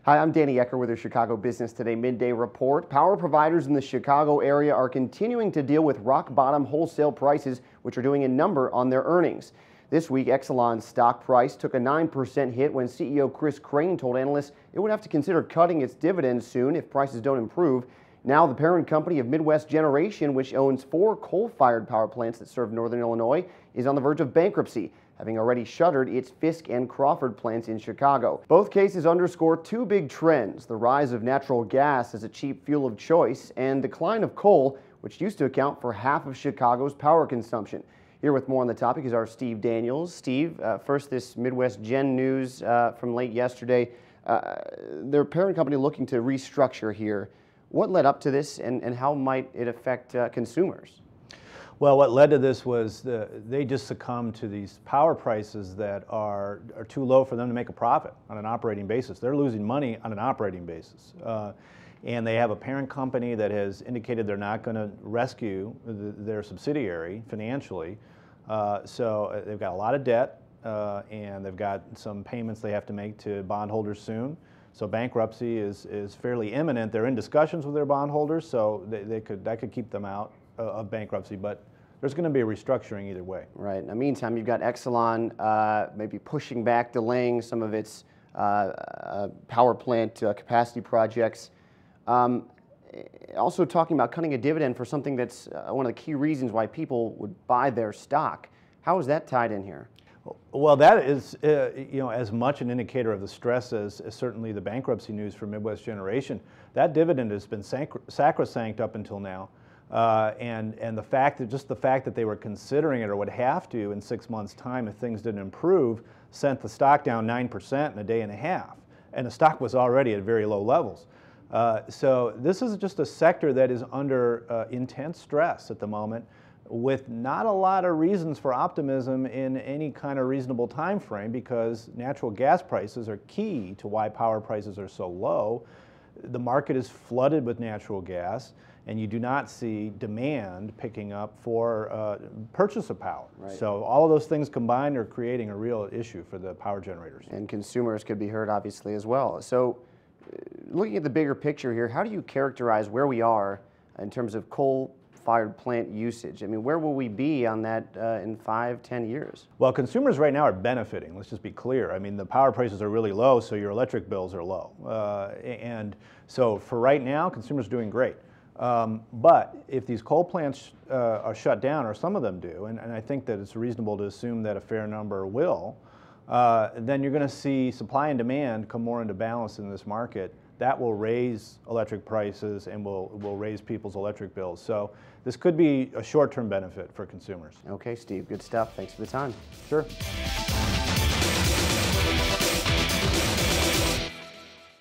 Hi, I'm Danny Ecker with your Chicago Business Today Midday Report. Power providers in the Chicago area are continuing to deal with rock-bottom wholesale prices, which are doing a number on their earnings. This week, Exelon's stock price took a 9% hit when CEO Crain told analysts it would have to consider cutting its dividends soon if prices don't improve. Now, the parent company of Midwest Generation, which owns 4 coal-fired power plants that serve northern Illinois, is on the verge of bankruptcy, having already shuttered its Fisk and Crawford plants in Chicago. Both cases underscore two big trends: the rise of natural gas as a cheap fuel of choice and decline of coal, which used to account for half of Chicago's power consumption. Here with more on the topic is our Steve Daniels. Steve, first this Midwest Gen news from late yesterday. Their parent company looking to restructure here. What led up to this, and how might it affect consumers? Well, what led to this was they just succumbed to these power prices that are too low for them to make a profit on an operating basis. They're losing money on an operating basis. And they have a parent company that has indicated they're not going to rescue their subsidiary financially. So they've got a lot of debt, and they've got some payments they have to make to bondholders soon. So bankruptcy is fairly imminent. They're in discussions with their bondholders, so that could keep them out of bankruptcy, but there's going to be a restructuring either way. Right. In the meantime, you've got Exelon maybe pushing back, delaying some of its power plant capacity projects. Also talking about cutting a dividend for something that's one of the key reasons why people would buy their stock. How is that tied in here? Well, that is as much an indicator of the stress as certainly the bankruptcy news for Midwest Generation. That dividend has been sacrosanct up until now. And the fact that they were considering it or would have to in 6 months' time if things didn't improve sent the stock down 9% in a day and a half. And the stock was already at very low levels. So this is just a sector that is under intense stress at the moment, with not a lot of reasons for optimism in any kind of reasonable time frame, because natural gas prices are key to why power prices are so low. The market is flooded with natural gas, and you do not see demand picking up for purchase of power. Right. So all of those things combined are creating a real issue for the power generators. And consumers could be hurt, obviously, as well. So looking at the bigger picture here, how do you characterize where we are in terms of coal-fired plant usage? I mean, where will we be on that in 5-10 years? Well, consumers right now are benefiting. Let's just be clear. I mean, the power prices are really low, so your electric bills are low. And so for right now, consumers are doing great. But if these coal plants are shut down, or some of them do, and I think that it's reasonable to assume that a fair number will, then you're going to see supply and demand come more into balance in this market. That will raise electric prices and will raise people's electric bills. So this could be a short-term benefit for consumers. Okay, Steve, good stuff. Thanks for the time. Sure.